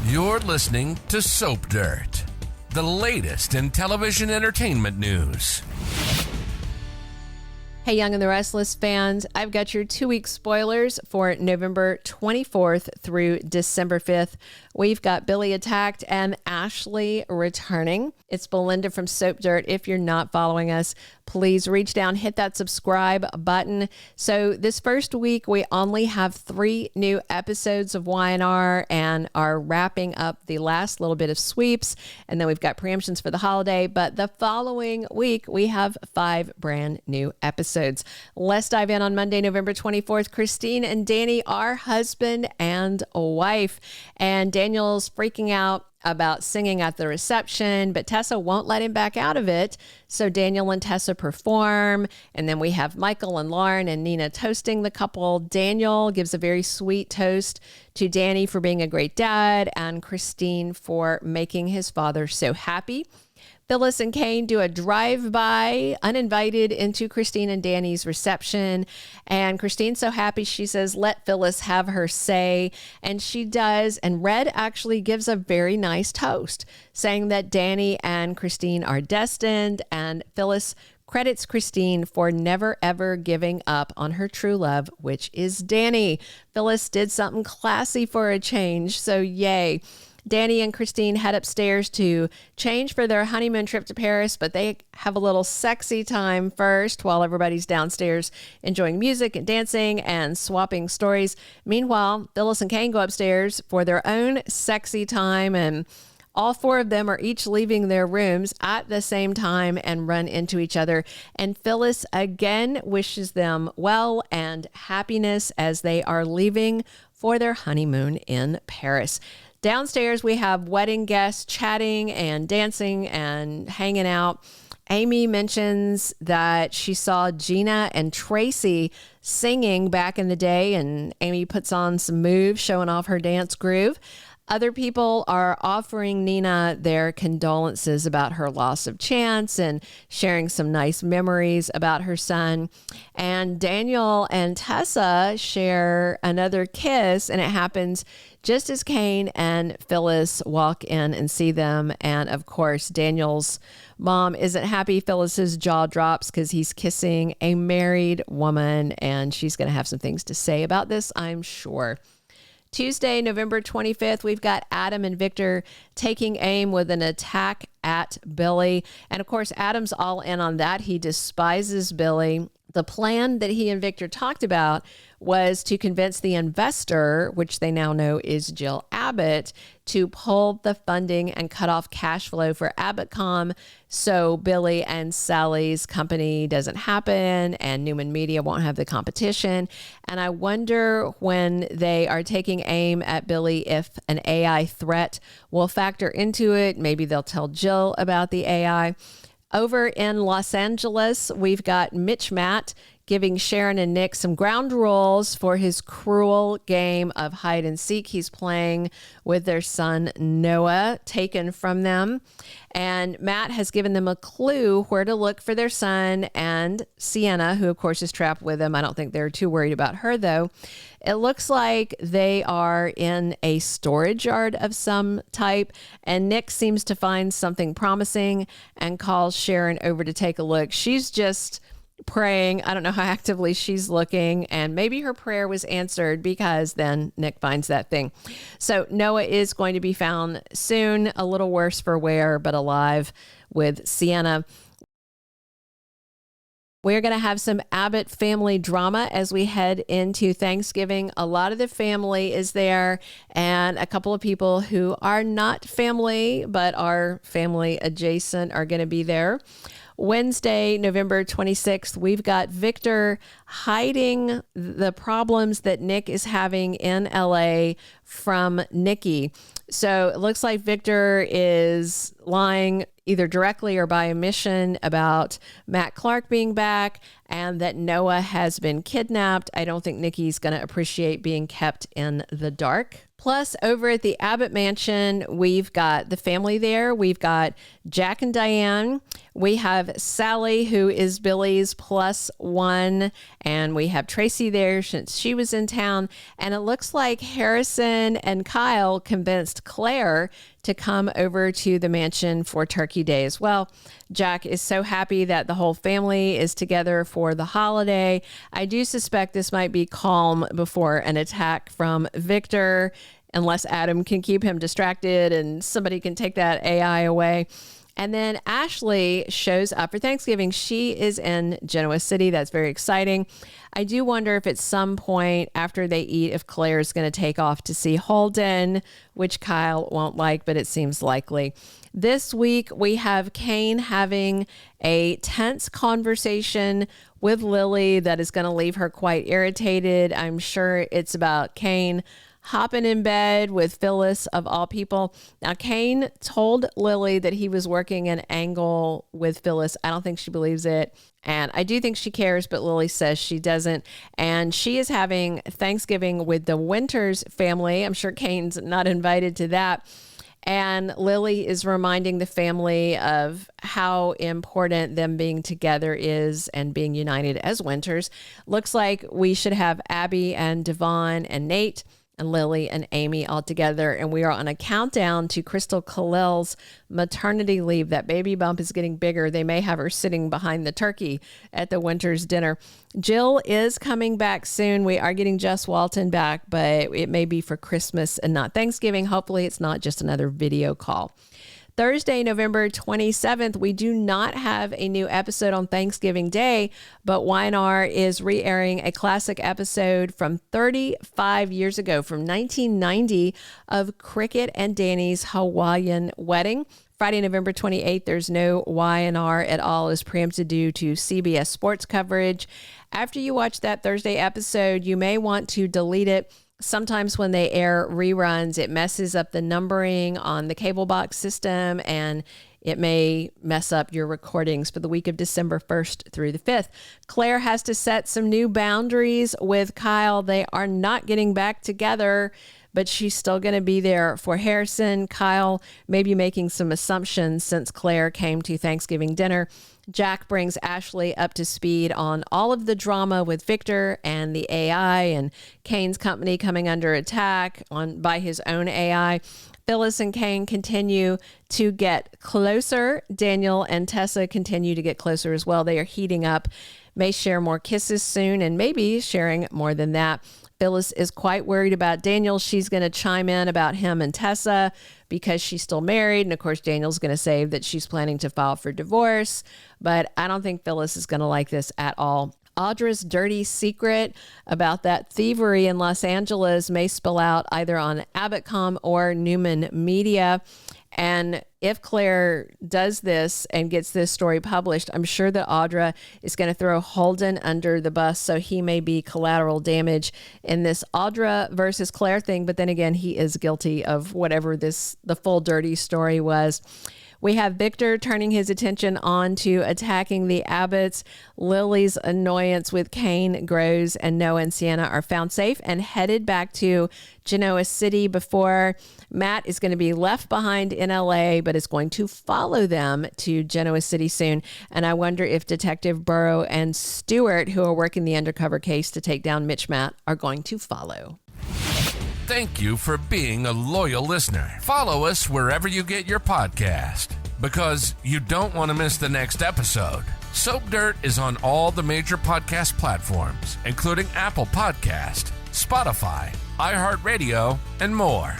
You're listening to Soap Dirt, the latest in television entertainment news. Hey, Young and the Restless fans, I've got your 2-week spoilers for November 24th through December 5th. We've got Billy attacked and Ashley returning. It's Belinda from Soap Dirt. If you're not following us, please reach down, hit that subscribe button. So this first week, we only have 3 new episodes of Y&R and are wrapping up the last little bit of sweeps. And then we've got preemptions for the holiday. But the following week, we have 5 brand new episodes. Let's dive in on Monday, November 24th. Christine and Danny are husband and wife. And Daniel's freaking out about singing at the reception, but Tessa won't let him back out of it. So Daniel and Tessa perform, and then we have Michael and Lauren and Nina toasting the couple. Daniel gives a very sweet toast to Danny for being a great dad and Christine for making his father so happy. Phyllis and Cane do a drive-by, uninvited, into Christine and Danny's reception. And Christine's so happy, she says, let Phyllis have her say. And she does. And Red actually gives a very nice toast, saying that Danny and Christine are destined. And Phyllis credits Christine for never, ever giving up on her true love, which is Danny. Phyllis did something classy for a change, so yay. Danny and Christine head upstairs to change for their honeymoon trip to Paris, but they have a little sexy time first while everybody's downstairs enjoying music and dancing and swapping stories. Meanwhile, Phyllis and Cane go upstairs for their own sexy time, and all 4 of them are each leaving their rooms at the same time and run into each other. And Phyllis again wishes them well and happiness as they are leaving for their honeymoon in Paris. Downstairs, we have wedding guests chatting and dancing and hanging out. Amy mentions that she saw Gina and Tracy singing back in the day, and Amy puts on some moves, showing off her dance groove. Other people are offering Nina their condolences about her loss of Chance and sharing some nice memories about her son. And Daniel and Tessa share another kiss, and it happens just as Cane and Phyllis walk in and see them. And of course, Daniel's mom isn't happy. Phyllis's jaw drops because he's kissing a married woman, and she's going to have some things to say about this, I'm sure. Tuesday, November 25th, we've got Adam and Victor taking aim with an attack at Billy. And of course, Adam's all in on that. He despises Billy. The plan that he and Victor talked about was to convince the investor, which they now know is Jill Abbott, to pull the funding and cut off cash flow for AbbotCom so Billy and Sally's company doesn't happen and Newman Media won't have the competition. And I wonder when they are taking aim at Billy if an AI threat will factor into it. Maybe they'll tell Jill about the AI. Over in Los Angeles, we've got Mitch Matt giving Sharon and Nick some ground rules for his cruel game of hide and seek he's playing with their son Noah, taken from them. And Matt has given them a clue where to look for their son and Sienna, who of course is trapped with him. I don't think they're too worried about her though. It looks like they are in a storage yard of some type, and Nick seems to find something promising and calls Sharon over to take a look. She's just praying. I don't know how actively she's looking, and maybe her prayer was answered because then Nick finds that thing. So Noah is going to be found soon, a little worse for wear, but alive with Sienna. We're going to have some Abbott family drama as we head into Thanksgiving. A lot of the family is there, and a couple of people who are not family but are family adjacent are going to be there. Wednesday, November 26th, we've got Victor hiding the problems that Nick is having in LA from Nikki. So it looks like Victor is lying either directly or by omission about Matt Clark being back and that Noah has been kidnapped. I don't think Nikki's going to appreciate being kept in the dark. Plus, over at the Abbott Mansion, we've got the family there. We've got Jack and Diane. We have Sally, who is Billy's +1. And we have Tracy there since she was in town. And it looks like Harrison and Kyle convinced Claire to come over to the mansion for Turkey Day as well. Jack is so happy that the whole family is together for the holiday. I do suspect this might be calm before an attack from Victor, unless Adam can keep him distracted and somebody can take that AI away. And then Ashley shows up for Thanksgiving. She is in Genoa City. That's very exciting. I do wonder if at some point after they eat, if Claire is going to take off to see Holden, which Kyle won't like, but it seems likely. This week, we have Cane having a tense conversation with Lily that is going to leave her quite irritated. I'm sure it's about Cane hopping in bed with Phyllis, of all people. Now, Cane told Lily that he was working an angle with Phyllis. I don't think she believes it. And I do think she cares, but Lily says she doesn't. And she is having Thanksgiving with the Winters family. I'm sure Cane's not invited to that. And Lily is reminding the family of how important them being together is and being united as Winters. Looks like we should have Abby and Devon and Nate and Lily and Amy all together. And we are on a countdown to Crystal Khalil's maternity leave. That baby bump is getting bigger. They may have her sitting behind the turkey at the Winters dinner. Jill is coming back soon. We are getting Jess Walton back, but it may be for Christmas and not Thanksgiving. Hopefully it's not just another video call. Thursday, November 27th, we do not have a new episode on Thanksgiving Day, but Y&R is re-airing a classic episode from 35 years ago, from 1990, of Cricket and Danny's Hawaiian wedding. Friday, November 28th, there's no Y&R at all, is preempted due to CBS sports coverage. After you watch that Thursday episode, you may want to delete it. Sometimes when they air reruns, it messes up the numbering on the cable box system, and it may mess up your recordings for the week of December 1st through the 5th. Claire has to set some new boundaries with Kyle. They are not getting back together, but she's still going to be there for Harrison. Kyle may be making some assumptions since Claire came to Thanksgiving dinner. Jack brings Ashley up to speed on all of the drama with Victor and the AI and Cane's company coming under attack by his own AI. Phyllis and Cane continue to get closer. Daniel and Tessa continue to get closer as well. They are heating up, may share more kisses soon, and maybe sharing more than that. Phyllis is quite worried about Daniel. She's going to chime in about him and Tessa because she's still married. And of course, Daniel's going to say that she's planning to file for divorce. But I don't think Phyllis is going to like this at all. Audra's dirty secret about that thievery in Los Angeles may spill out either on AbbotCom or Newman Media. And if Claire does this and gets this story published, I'm sure that Audra is going to throw Holden under the bus, so he may be collateral damage in this Audra versus Claire thing. But then again, he is guilty of whatever the full dirty story was. We have Victor turning his attention on to attacking the Abbotts. Lily's annoyance with Cane grows, and Noah and Sienna are found safe and headed back to Genoa City before Matt is going to be left behind in LA, but is going to follow them to Genoa City soon. And I wonder if Detective Burrow and Stewart, who are working the undercover case to take down Mitch Matt, are going to follow. Thank you for being a loyal listener. Follow us wherever you get your podcast, because you don't want to miss the next episode. Soap Dirt is on all the major podcast platforms, including Apple Podcast, Spotify, iHeartRadio, and more.